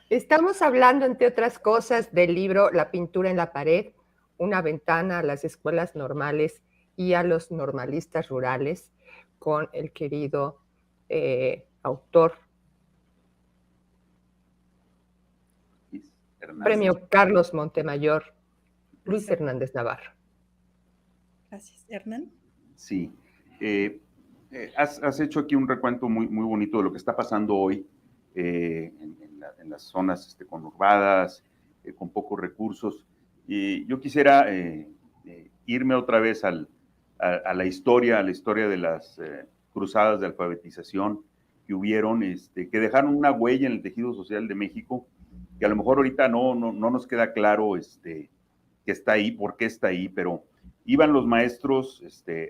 [SPEAKER 1] Estamos hablando, entre otras cosas, del libro La pintura en la pared, una ventana a las escuelas normales y a los normalistas rurales, con el querido autor, Premio Carlos Montemayor, Luis Hernández Navarro.
[SPEAKER 2] Gracias. ¿Hernán?
[SPEAKER 3] Sí. Has hecho aquí un recuento muy, muy bonito de lo que está pasando hoy en las zonas conurbadas, con pocos recursos. Y yo quisiera irme otra vez a la historia de las cruzadas de alfabetización que hubieron, que dejaron una huella en el tejido social de México, que a lo mejor ahorita no nos queda claro que está ahí, por qué está ahí, pero iban los maestros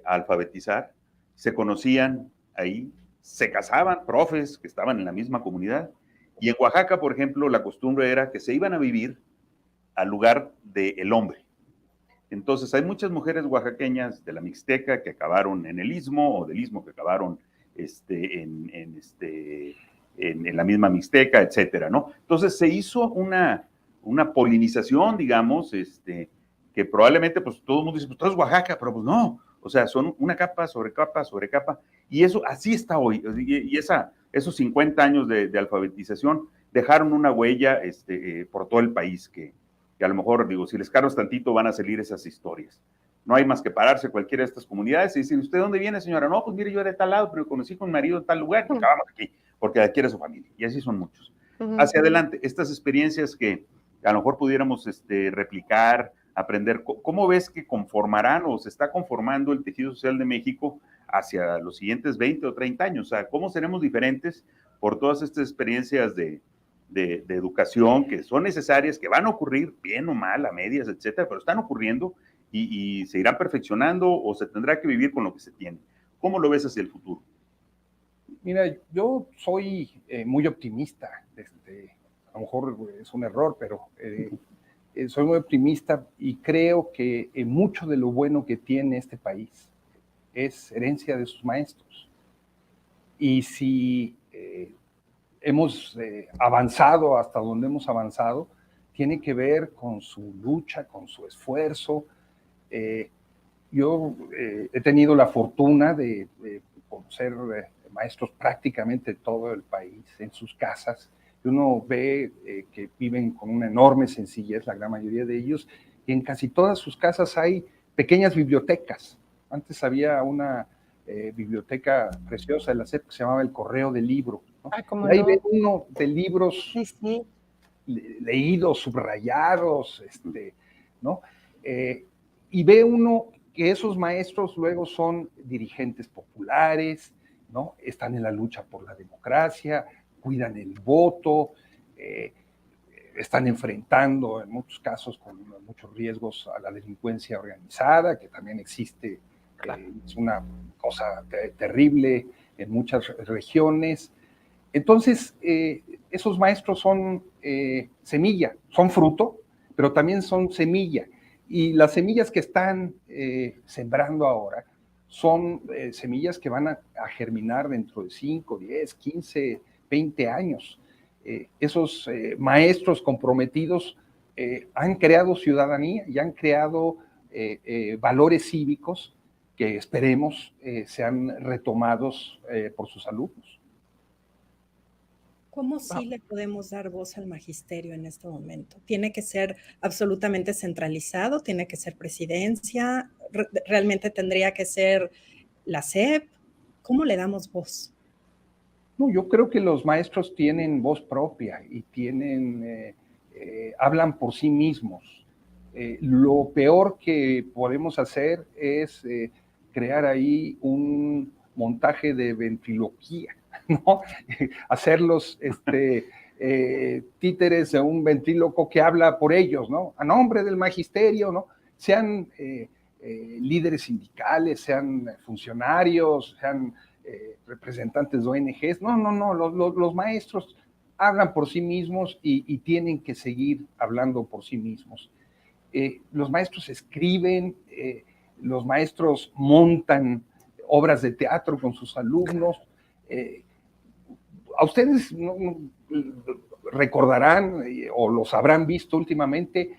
[SPEAKER 3] a alfabetizar, se conocían ahí, se casaban, profes que estaban en la misma comunidad, Y en Oaxaca, por ejemplo, la costumbre era que se iban a vivir al lugar del hombre. Entonces, hay muchas mujeres oaxaqueñas de la Mixteca que acabaron en el Istmo, o del Istmo que acabaron en la misma Mixteca, etcétera, ¿no? Entonces, se hizo una polinización, digamos, que probablemente, pues, todo el mundo dice, pues, todo es Oaxaca, pero pues no, o sea, son una capa sobre capa sobre capa, y eso, así está hoy, y esos 50 años de alfabetización dejaron una huella por todo el país que a lo mejor, digo, si les cargas tantito van a salir esas historias. No hay más que pararse cualquiera de estas comunidades y decir, ¿usted dónde viene, señora? No, pues mire, yo de tal lado, pero conocí con mi marido en tal lugar y acabamos aquí, porque de aquí era su familia. Y así son muchos. Hacia adelante, estas experiencias que a lo mejor pudiéramos replicar, aprender, ¿cómo ves que conformarán o se está conformando el tejido social de México hacia los siguientes 20 o 30 años? O sea, ¿cómo seremos diferentes por todas estas experiencias de educación que son necesarias, que van a ocurrir bien o mal, a medias, etcétera, pero están ocurriendo y se irán perfeccionando o se tendrá que vivir con lo que se tiene? ¿Cómo lo ves hacia el futuro?
[SPEAKER 4] Mira, yo soy muy optimista. A lo mejor es un error, pero soy muy optimista y creo que mucho de lo bueno que tiene este país es herencia de sus maestros. Y si hemos avanzado hasta donde hemos avanzado, tiene que ver con su lucha, con su esfuerzo. Yo he tenido la fortuna de conocer maestros prácticamente de todo el país en sus casas. Y uno ve que viven con una enorme sencillez, la gran mayoría de ellos, y en casi todas sus casas hay pequeñas bibliotecas. Antes había una biblioteca preciosa de la SEP que se llamaba el Correo del Libro, ¿no?
[SPEAKER 1] ¿Cómo
[SPEAKER 4] ahí
[SPEAKER 1] no?
[SPEAKER 4] ve uno de libros
[SPEAKER 1] Sí.
[SPEAKER 4] leídos, subrayados, ¿no? Y ve uno que esos maestros luego son dirigentes populares, ¿no? Están en la lucha por la democracia, cuidan el voto, están enfrentando en muchos casos con muchos riesgos a la delincuencia organizada, que también existe, es una cosa terrible en muchas regiones. Entonces, esos maestros son semilla, son fruto, pero también son semilla. Y las semillas que están sembrando ahora son semillas que van a germinar dentro de 5, 10, 15, 20 años. Esos maestros comprometidos han creado ciudadanía y han creado valores cívicos que esperemos sean retomados por sus alumnos.
[SPEAKER 2] ¿Cómo sí le podemos dar voz al magisterio en este momento? ¿Tiene que ser absolutamente centralizado? ¿Tiene que ser presidencia? ¿Realmente tendría que ser la SEP? ¿Cómo le damos voz?
[SPEAKER 4] No, yo creo que los maestros tienen voz propia y hablan por sí mismos. Lo peor que podemos hacer es crear ahí un montaje de ventriloquía, ¿no? Hacerlos títeres de un ventríloco que habla por ellos, ¿no? A nombre del magisterio, ¿no? Sean líderes sindicales, sean funcionarios, sean representantes de ONGs. No, los maestros hablan por sí mismos y tienen que seguir hablando por sí mismos. Los maestros escriben, los maestros montan obras de teatro con sus alumnos. A ustedes recordarán o los habrán visto últimamente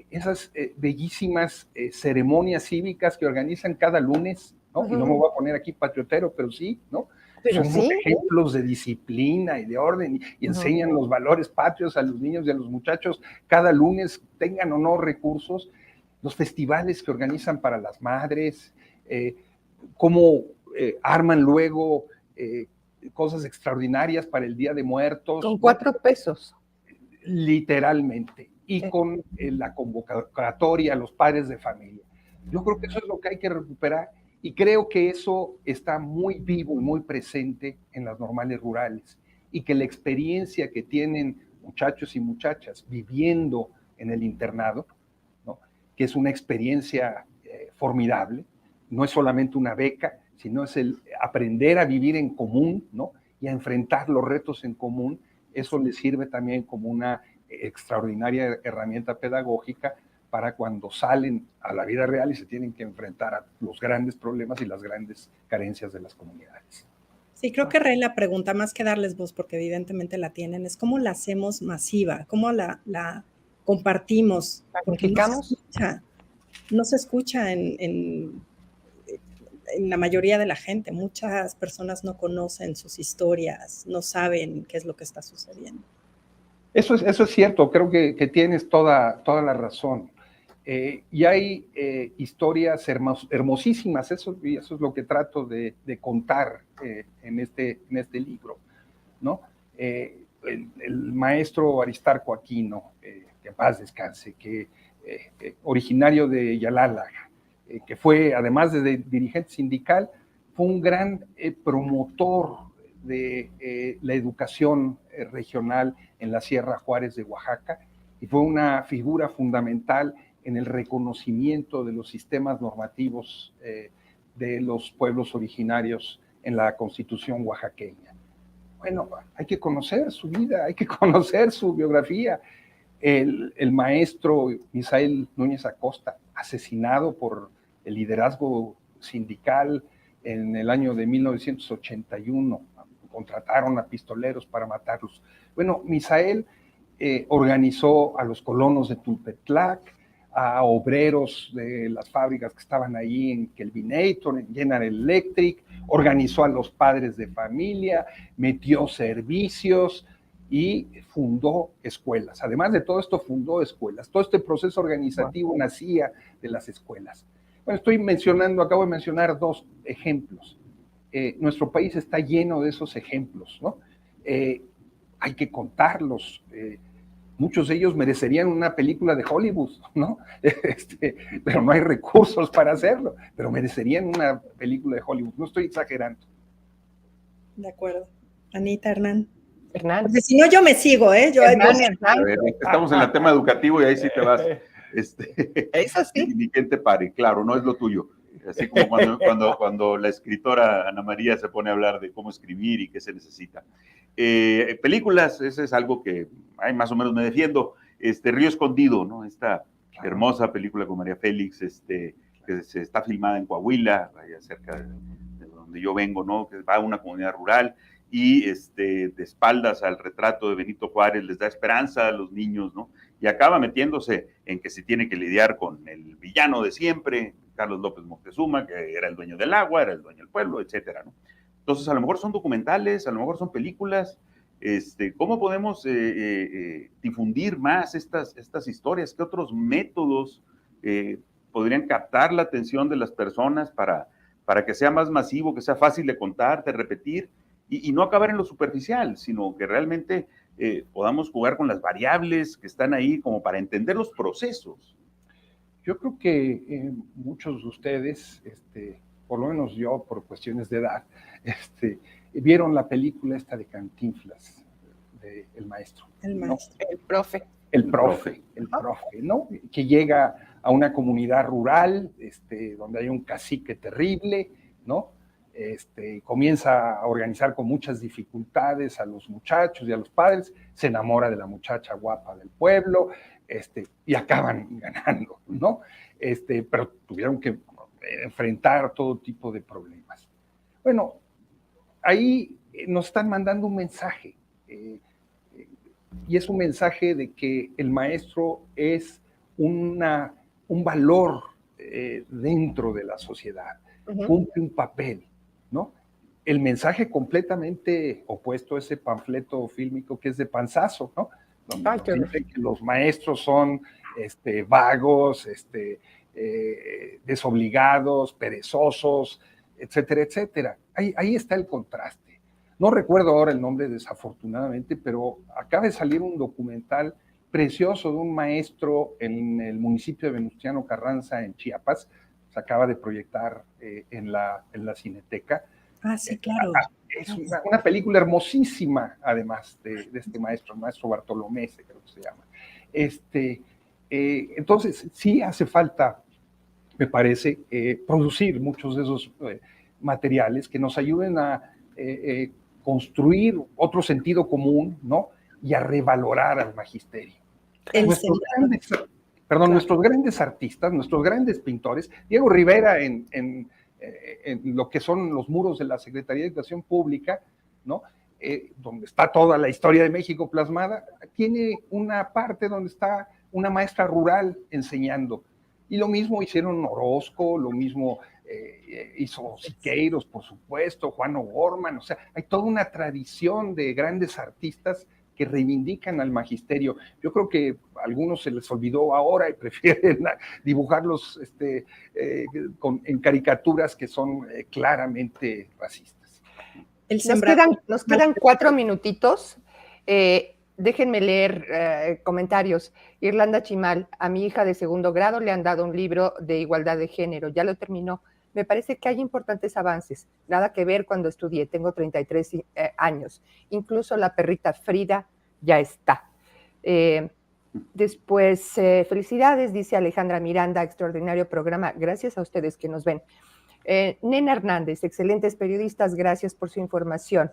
[SPEAKER 4] esas bellísimas ceremonias cívicas que organizan cada lunes, ¿no? Y no me voy a poner aquí patriotero, pero sí, ¿no?
[SPEAKER 1] Pero
[SPEAKER 4] son
[SPEAKER 1] sí,
[SPEAKER 4] ejemplos de disciplina y de orden y enseñan los valores patrios a los niños y a los muchachos cada lunes, tengan o no recursos. Los festivales que organizan para las madres, cómo arman luego cosas extraordinarias para el Día de Muertos.
[SPEAKER 1] Con 4 pesos.
[SPEAKER 4] Literalmente. Y con la convocatoria a los padres de familia. Yo creo que eso es lo que hay que recuperar y creo que eso está muy vivo y muy presente en las normales rurales y que la experiencia que tienen muchachos y muchachas viviendo en el internado, ¿no? Que es una experiencia formidable, no es solamente una beca, sino es el aprender a vivir en común, ¿no? Y a enfrentar los retos en común, Eso les sirve también como una extraordinaria herramienta pedagógica para cuando salen a la vida real y se tienen que enfrentar a los grandes problemas y las grandes carencias de las comunidades.
[SPEAKER 2] Sí, creo que Rey, la pregunta, más que darles voz, porque evidentemente la tienen, es cómo la hacemos masiva, cómo la compartimos, porque no se escucha en la mayoría de la gente. Muchas personas no conocen sus historias, no saben qué es lo que está sucediendo.
[SPEAKER 4] Eso es cierto, creo que tienes toda la razón. Y hay historias hermosísimas, eso es lo que trato de contar en este libro, ¿no? El maestro Aristarco Aquino, que en paz descanse, que originario de Yalala, que fue, además de dirigente sindical, fue un gran promotor de la educación regional en la Sierra Juárez de Oaxaca, y fue una figura fundamental en el reconocimiento de los sistemas normativos de los pueblos originarios en la Constitución oaxaqueña. Bueno, hay que conocer su vida, hay que conocer su biografía. El maestro Misael Núñez Acosta, asesinado por el liderazgo sindical en el año de 1981, contrataron a pistoleros para matarlos. Bueno, Misael organizó a los colonos de Tulpetlac, a obreros de las fábricas que estaban ahí en Kelvinator, en General Electric, organizó a los padres de familia, metió servicios y fundó escuelas. Además de todo esto, fundó escuelas. Todo este proceso organizativo nacía de las escuelas. Bueno, acabo de mencionar dos ejemplos. Nuestro país está lleno de esos ejemplos, ¿no? Hay que contarlos. Muchos de ellos merecerían una película de Hollywood, ¿no? Pero no hay recursos para hacerlo, pero merecerían una película de Hollywood. No estoy exagerando.
[SPEAKER 2] De acuerdo. Anita, Hernán.
[SPEAKER 1] Porque
[SPEAKER 2] si no, yo me sigo, ¿eh?
[SPEAKER 1] Hernán.
[SPEAKER 3] A ver, estamos en el tema educativo y ahí sí te vas.
[SPEAKER 1] Eso sí.
[SPEAKER 3] Ni quien te pare, claro, no es lo tuyo. Así como cuando la escritora Ana María se pone a hablar de cómo escribir y qué se necesita. Películas, ese es algo que más o menos me defiendo. Río Escondido, ¿no? Esta hermosa película con María Félix, que se está filmada en Coahuila, allá cerca de donde yo vengo, ¿no? Que va a una comunidad rural y de espaldas al retrato de Benito Juárez les da esperanza a los niños, ¿no? Y acaba metiéndose en que se tiene que lidiar con el villano de siempre, Carlos López Moctezuma, que era el dueño del agua, era el dueño del pueblo, etcétera, ¿no? Entonces, a lo mejor son documentales, a lo mejor son películas. ¿Cómo podemos difundir más estas historias? ¿Qué otros métodos podrían captar la atención de las personas para que sea más masivo, que sea fácil de contar, de repetir, y no acabar en lo superficial, sino que realmente podamos jugar con las variables que están ahí como para entender los procesos?
[SPEAKER 4] Yo creo que muchos de ustedes, por lo menos yo, por cuestiones de edad, vieron la película esta de Cantinflas, de El Maestro.
[SPEAKER 2] El maestro.
[SPEAKER 1] ¿No?
[SPEAKER 4] El profe, ¿no? Que llega a una comunidad rural, donde hay un cacique terrible, ¿no? Comienza a organizar con muchas dificultades a los muchachos y a los padres, se enamora de la muchacha guapa del pueblo, y acaban ganando, ¿no? Pero tuvieron que enfrentar todo tipo de problemas. Bueno, ahí nos están mandando un mensaje, y es un mensaje de que el maestro es un valor dentro de la sociedad, cumple un papel, ¿no? El mensaje completamente opuesto a ese panfleto fílmico que es de Panzazo, ¿no? Donde dice que los maestros son vagos, desobligados, perezosos, etcétera, etcétera. Ahí está el contraste. No recuerdo ahora el nombre, desafortunadamente, pero acaba de salir un documental precioso de un maestro en el municipio de Venustiano Carranza, en Chiapas. Se acaba de proyectar en la Cineteca.
[SPEAKER 2] Ah, sí, claro.
[SPEAKER 4] Es una película hermosísima, además, de este maestro, el maestro Bartolomé, creo que se llama. Entonces, sí hace falta, me parece, producir muchos de esos materiales que nos ayuden a construir otro sentido común, ¿no? y a revalorar al magisterio.
[SPEAKER 2] Nuestros
[SPEAKER 4] grandes artistas, nuestros grandes pintores, Diego Rivera en lo que son los muros de la Secretaría de Educación Pública, ¿no? Donde está toda la historia de México plasmada, tiene una parte donde está una maestra rural enseñando. Y lo mismo hicieron Orozco, lo mismo hizo Siqueiros, por supuesto, Juan O'Gorman. O sea, hay toda una tradición de grandes artistas que reivindican al magisterio. Yo creo que a algunos se les olvidó ahora y prefieren dibujarlos en caricaturas que son claramente racistas.
[SPEAKER 1] Nos quedan 4 minutitos. Déjenme leer comentarios. Irlanda Chimal, a mi hija de 2º grado le han dado un libro de igualdad de género, ya lo terminó. Me parece que hay importantes avances, nada que ver cuando estudié, tengo 33 años. Incluso la perrita Frida ya está. Después, felicidades, dice Alejandra Miranda, extraordinario programa, gracias a ustedes que nos ven. Nena Hernández, excelentes periodistas, gracias por su información.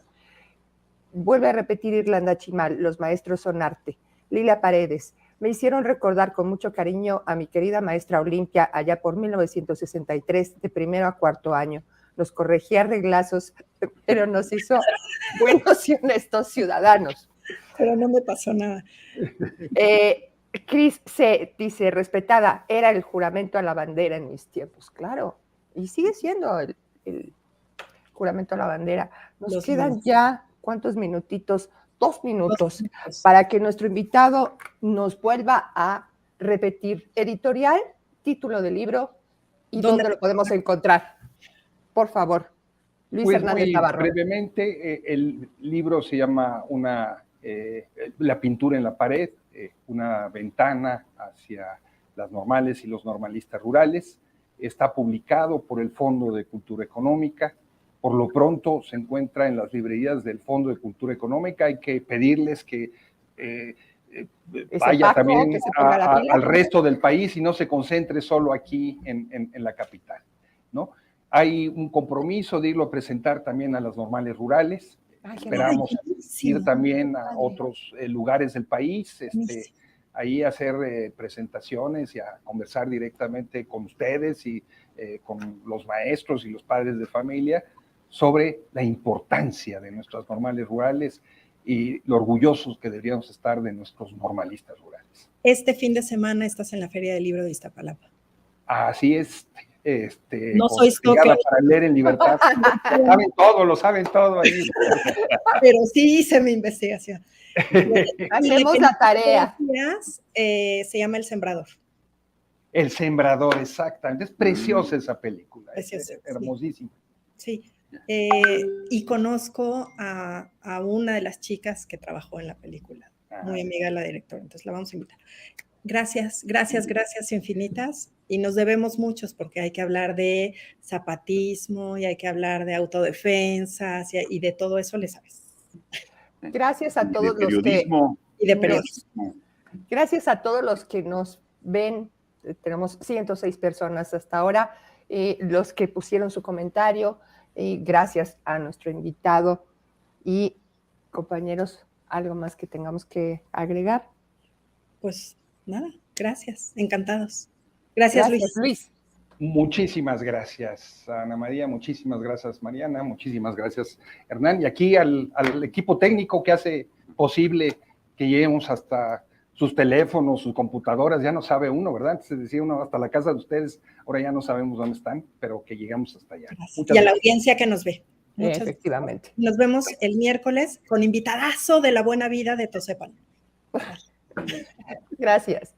[SPEAKER 1] Vuelve a repetir Irlanda Chimal, los maestros son arte. Lila Paredes, me hicieron recordar con mucho cariño a mi querida maestra Olimpia allá por 1963, de 1º a 4º año. Nos corregía reglazos, pero nos hizo buenos y honestos ciudadanos.
[SPEAKER 2] Pero no me pasó nada.
[SPEAKER 1] Cris C. dice, respetada, era el juramento a la bandera en mis tiempos. Claro, y sigue siendo el juramento a la bandera. Nos quedan ya, ¿cuántos minutitos? 2 minutos para que nuestro invitado nos vuelva a repetir editorial, título del libro y dónde lo podemos encontrar. Por favor, Luis
[SPEAKER 4] pues
[SPEAKER 1] Hernández Navarro.
[SPEAKER 4] Brevemente, el libro se llama La pintura en la pared, una ventana hacia las normales y los normalistas rurales. Está publicado por el Fondo de Cultura Económica. Por lo pronto se encuentra en las librerías del Fondo de Cultura Económica. Hay que pedirles que vaya también al resto del país y no se concentre solo aquí en la capital, ¿no? Hay un compromiso de irlo a presentar también a las normales rurales. Esperamos ir también a otros lugares del país, ahí a hacer presentaciones y a conversar directamente con ustedes y con los maestros y los padres de familia sobre la importancia de nuestras normales rurales y lo orgullosos que deberíamos estar de nuestros normalistas rurales.
[SPEAKER 2] Este fin de semana estás en la Feria del Libro de Iztapalapa.
[SPEAKER 4] Así es.
[SPEAKER 2] No soy stalker.
[SPEAKER 4] Para leer en libertad. Lo saben todo ahí.
[SPEAKER 2] Pero sí hice mi investigación.
[SPEAKER 1] Hacemos la tarea.
[SPEAKER 2] Se llama El Sembrador.
[SPEAKER 4] El Sembrador, exactamente. Es preciosa esa película.
[SPEAKER 2] Preciosa,
[SPEAKER 4] hermosísima.
[SPEAKER 2] Sí. Y conozco a una de las chicas que trabajó en la película. Muy amiga de la directora. Entonces la vamos a invitar. Gracias infinitas. Y nos debemos muchos porque hay que hablar de zapatismo y hay que hablar de autodefensa y de todo eso le sabes.
[SPEAKER 1] Gracias a todos
[SPEAKER 3] los que...
[SPEAKER 2] Y de periodismo.
[SPEAKER 1] Gracias a todos los que nos ven. Tenemos 106 personas hasta ahora. Los que pusieron su comentario. Gracias a nuestro invitado. Y compañeros, ¿algo más que tengamos que agregar?
[SPEAKER 2] Pues nada, gracias. Encantados. Gracias, Luis.
[SPEAKER 4] Muchísimas gracias, Ana María, muchísimas gracias, Mariana, muchísimas gracias, Hernán, y aquí al equipo técnico que hace posible que lleguemos hasta sus teléfonos, sus computadoras, ya no sabe uno, ¿verdad? Antes se decía uno hasta la casa de ustedes, ahora ya no sabemos dónde están, pero que llegamos hasta allá.
[SPEAKER 2] Y a la audiencia que nos ve.
[SPEAKER 1] Efectivamente.
[SPEAKER 2] Nos vemos el miércoles con invitadazo de la buena vida de Tosepan.
[SPEAKER 1] Gracias.